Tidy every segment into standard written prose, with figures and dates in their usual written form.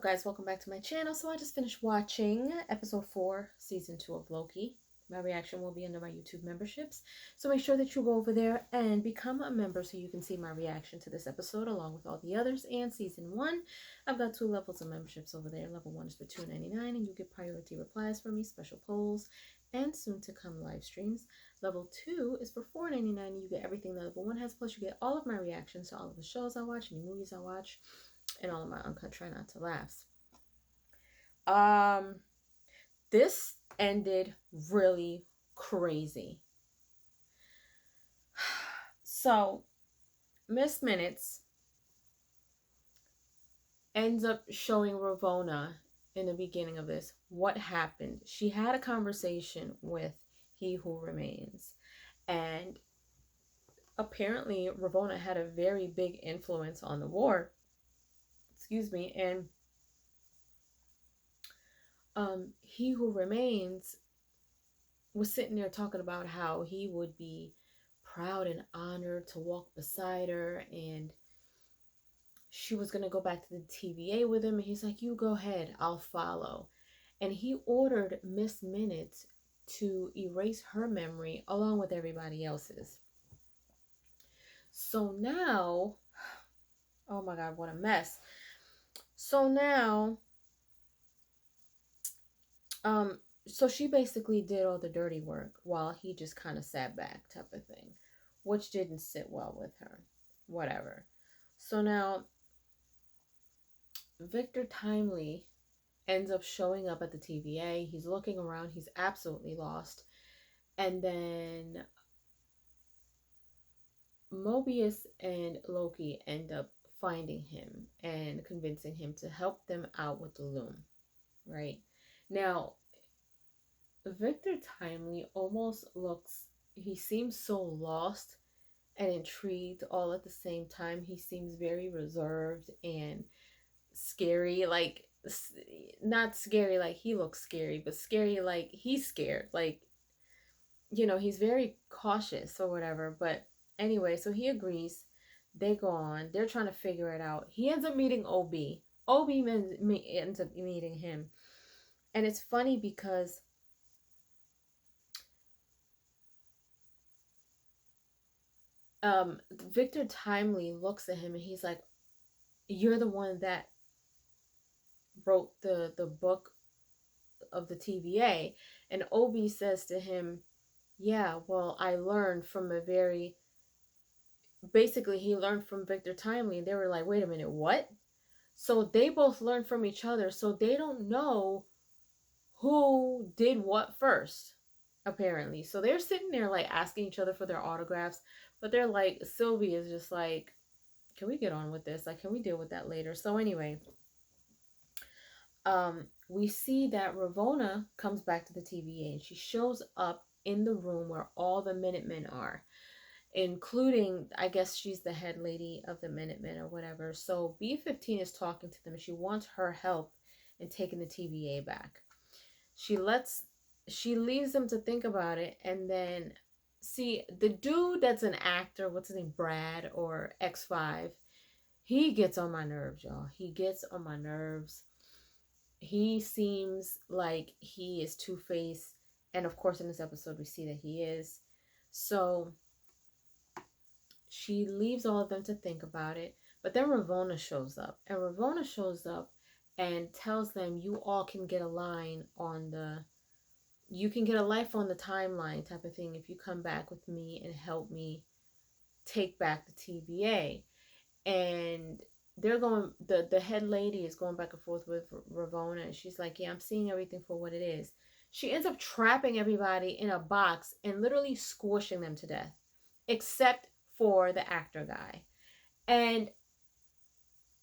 guys, welcome back to my channel. So I just finished watching episode 4, season 2 of Loki. My reaction will be under my YouTube memberships. So make sure that you go over there and become a member so you can see my reaction to this episode along with all the others and season 1. I've got 2 levels of memberships over there. Level 1 is for $2.99 and you get priority replies from me, special polls, and soon to come live streams. Level 2 is for $4.99 and you get everything that level 1 has, plus you get all of my reactions to all of the shows I watch, any movies I watch, and all of my uncut try not to laughs. This ended really crazy. So Miss Minutes ends up showing Ravonna in the beginning of this what happened. She had a conversation with He Who Remains, and apparently Ravonna had a very big influence on the war. Excuse me. And He Who Remains was sitting there talking about how he would be proud and honored to walk beside her, and she was going to go back to the TVA with him, and he's like, you go ahead, I'll follow. And he ordered Miss Minutes to erase her memory along with everybody else's. So now, oh my god, what a mess. So now so she basically did all the dirty work while he just kind of sat back, type of thing, which didn't sit well with her. Whatever. So now Victor Timely ends up showing up at the TVA. He's looking around. He's absolutely lost. And then Mobius and Loki end up finding him and convincing him to help them out with the loom. Right? Now, Victor Timely almost looks, he seems so lost and intrigued all at the same time. He seems very reserved and scary, like, not scary like he looks scary, but scary like he's scared, like, you know, he's very cautious or whatever. But anyway, so he agrees. They go on, they're trying to figure it out. He ends up meeting OB ends up meeting him. And it's funny because Victor Timely looks at him and he's like, you're the one that wrote the book of the TVA. And Obi says to him, yeah, well, I learned from a very, basically he learned from Victor Timely. And they were like, wait a minute, what? So they both learned from each other, so they don't know who did what first, apparently. So they're sitting there like asking each other for their autographs, but they're like, Sylvie is just like, can we get on with this? Like, can we deal with that later? So anyway, we see that Ravonna comes back to the TVA and she shows up in the room where all the Minutemen are, including, I guess she's the head lady of the Minutemen or whatever. So B-15 is talking to them and she wants her help in taking the TVA back. She leaves them to think about it, and then, see, the dude that's an actor, what's his name, Brad or X5, he gets on my nerves, y'all. He gets on my nerves. He seems like he is two-faced, and of course in this episode we see that he is. So she leaves all of them to think about it, but then Ravonna shows up, and tells them, you all can get a line on the, you can get a life on the timeline, type of thing, if you come back with me and help me take back the TVA. And they're going, the head lady is going back and forth with Ravonna, and she's like, yeah, I'm seeing everything for what it is. She ends up trapping everybody in a box and literally squishing them to death, except for the actor guy. And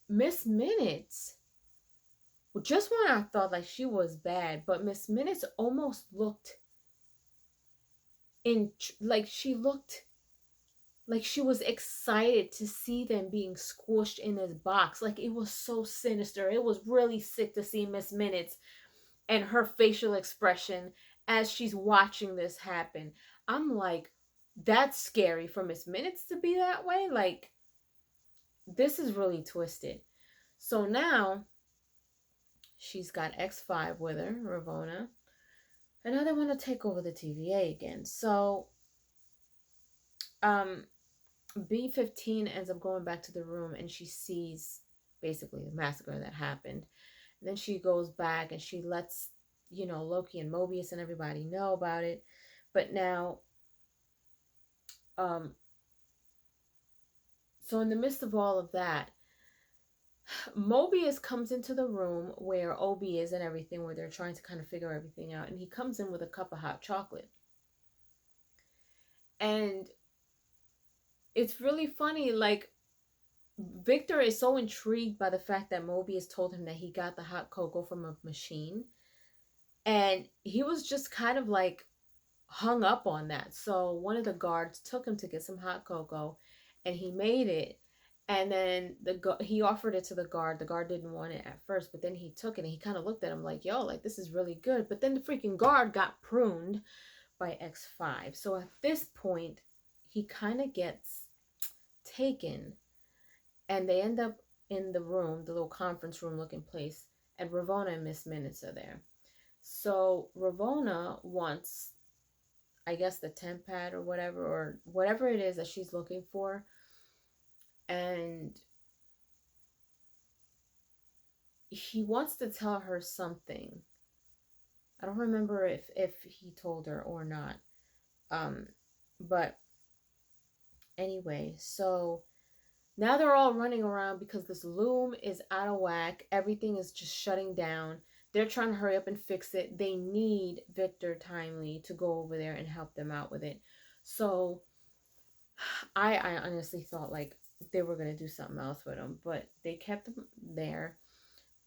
Miss Minutes, just when I thought like she was bad, but Miss Minutes almost looked like she was excited to see them being squished in this box. Like, it was so sinister. It was really sick to see Miss Minutes and her facial expression as she's watching this happen. I'm like, that's scary for Miss Minutes to be that way. Like, this is really twisted. So now She's got X5 with her, Ravonna. And now they want to take over the TVA again. So, um, B15 ends up going back to the room and she sees basically the massacre that happened. And then she goes back and she lets, Loki and Mobius and everybody know about it. But now, um, so in the midst of all of that, Mobius comes into the room where Obi is and everything, where they're trying to kind of figure everything out. And he comes in with a cup of hot chocolate. And it's really funny, like, Victor is so intrigued by the fact that Mobius told him that he got the hot cocoa from a machine. And he was just kind of like hung up on that. So one of the guards took him to get some hot cocoa and he made it. And then he offered it to the guard. The guard didn't want it at first, but then he took it and he kind of looked at him like, yo, like, this is really good. But then the freaking guard got pruned by X5. So at this point, he kind of gets taken and they end up in the room, the little conference room looking place, and Ravonna and Miss Minutes are there. So Ravonna wants, I guess, the temp pad or whatever it is that she's looking for. And he wants to tell her something. I don't remember if he told her or not. But anyway, so now they're all running around because this loom is out of whack. Everything is just shutting down. They're trying to hurry up and fix it. They need Victor Timely to go over there and help them out with it. So I honestly thought like they were going to do something else with him, but they kept him there.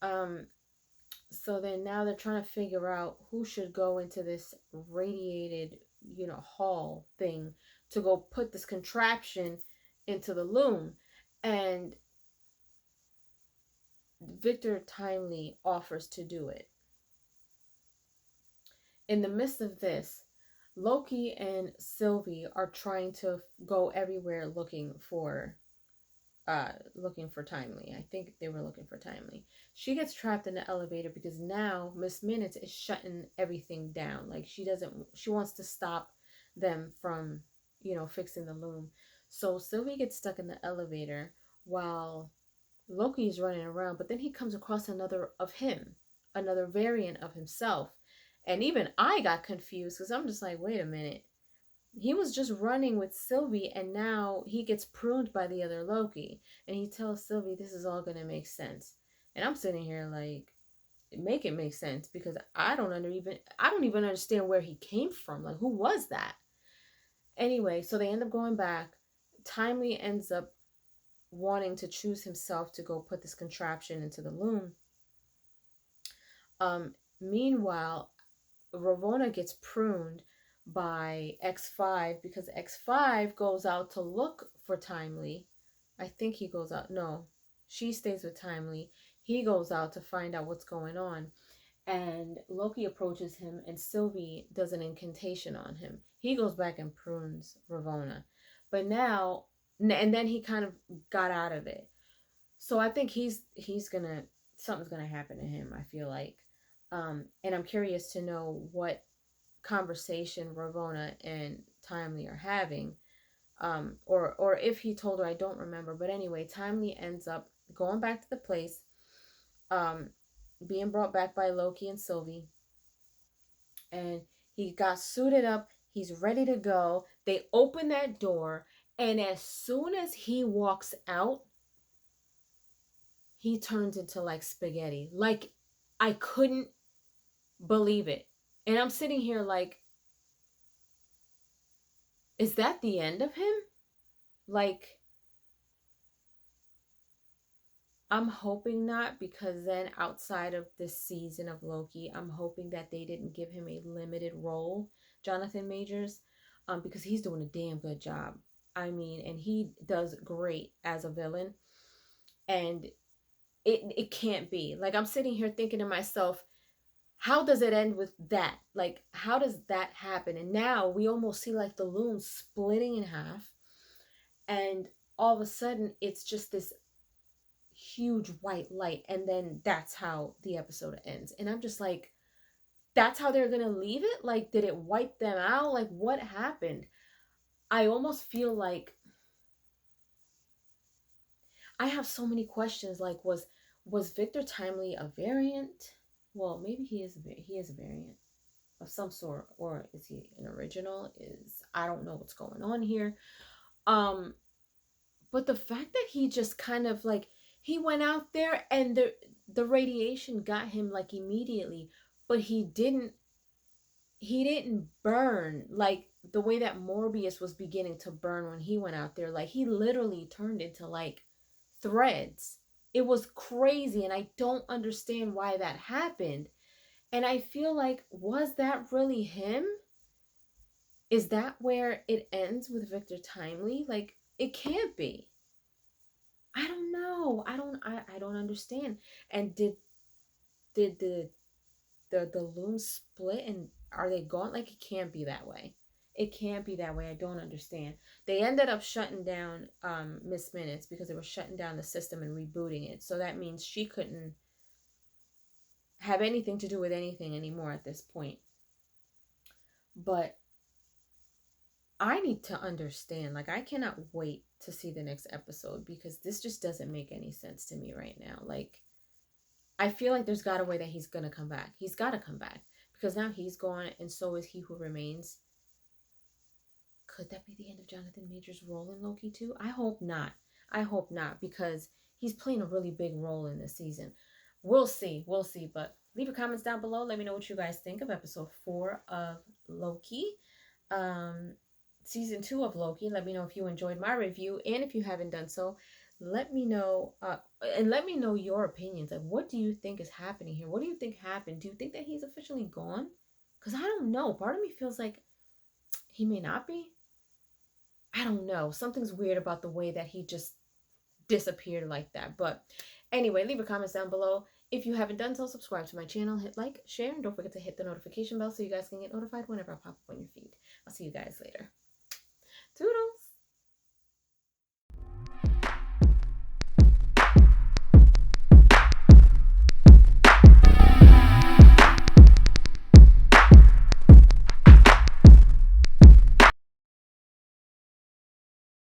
So then now they're trying to figure out who should go into this radiated, hall thing to go put this contraption into the loom. And Victor Timely offers to do it. In the midst of this, Loki and Sylvie are trying to go everywhere looking for Timely. I think they were looking for Timely. She gets trapped in the elevator because now Miss Minutes is shutting everything down. Like she wants to stop them from, fixing the loom. So Sylvie gets stuck in the elevator while Loki's running around, but then he comes across another variant of himself. And even I got confused because I'm just like, wait a minute. He was just running with Sylvie and now he gets pruned by the other Loki. And he tells Sylvie this is all going to make sense. And I'm sitting here like, make it make sense because I don't even understand where he came from. Like, who was that? Anyway, so they end up going back. Timely ends up wanting to choose himself to go put this contraption into the loom. Meanwhile, Ravonna gets pruned by X5 because X5 goes out to look for Timely. I think he goes out. No, she stays with Timely. He goes out to find out what's going on. And Loki approaches him and Sylvie does an incantation on him. He goes back and prunes Ravonna. But now, and then he kind of got out of it. So I think something's gonna happen to him, I feel like. And I'm curious to know what conversation Ravonna and Timely are having. Or if he told her, I don't remember. But anyway, Timely ends up going back to the place, being brought back by Loki and Sylvie. And he got suited up. He's ready to go. They open that door. And as soon as he walks out, he turns into like spaghetti. Like, I couldn't believe it. And I'm sitting here like, is that the end of him? Like, I'm hoping not, because then outside of this season of Loki, I'm hoping that they didn't give him a limited role, Jonathan Majors, because he's doing a damn good job. I mean, and he does great as a villain. And it can't be. Like, I'm sitting here thinking to myself, how does it end with that? Like, how does that happen? And now we almost see like the loom splitting in half. And all of a sudden, it's just this huge white light, and then that's how the episode ends. And I'm just like, that's how they're gonna leave it? Like, did it wipe them out? Like, what happened? I almost feel like I have so many questions. Like, was Victor Timely a variant? Well, maybe he is a variant of some sort, or is he an original? Is I don't know what's going on here. Um, but the fact that he just kind of like he went out there and the radiation got him like immediately, but he didn't burn like the way that Morbius was beginning to burn when he went out there. Like he literally turned into like threads. It was crazy, and I don't understand why that happened. And I feel like, was that really him? Is that where it ends with Victor Timely? Like, it can't be. I don't know. I don't understand. And did the looms split and are they gone? Like, it can't be that way. It can't be that way. I don't understand. They ended up shutting down Miss Minutes because they were shutting down the system and rebooting it. So that means she couldn't have anything to do with anything anymore at this point. But I need to understand. Like, I cannot wait to see the next episode because this just doesn't make any sense to me right now. Like, I feel like there's got a way that he's gonna come back. He's got to come back because now he's gone, and so is He Who Remains. Could that be the end of Jonathan Majors' role in Loki too? I hope not. I hope not, because he's playing a really big role in this season. We'll see. We'll see. But leave your comments down below. Let me know what you guys think of episode 4 of Loki. Season 2 of Loki. Let me know if you enjoyed my review, and if you haven't done so, let me know, and let me know your opinions. Like, what do you think is happening here? What do you think happened? Do you think that he's officially gone? Because I don't know. Part of me feels like he may not be. I don't know. Something's weird about the way that he just disappeared like that. But anyway, leave your comments down below. If you haven't done so, subscribe to my channel, hit like, share, and don't forget to hit the notification bell so you guys can get notified whenever I pop up on your feed. I'll see you guys later. Toodles!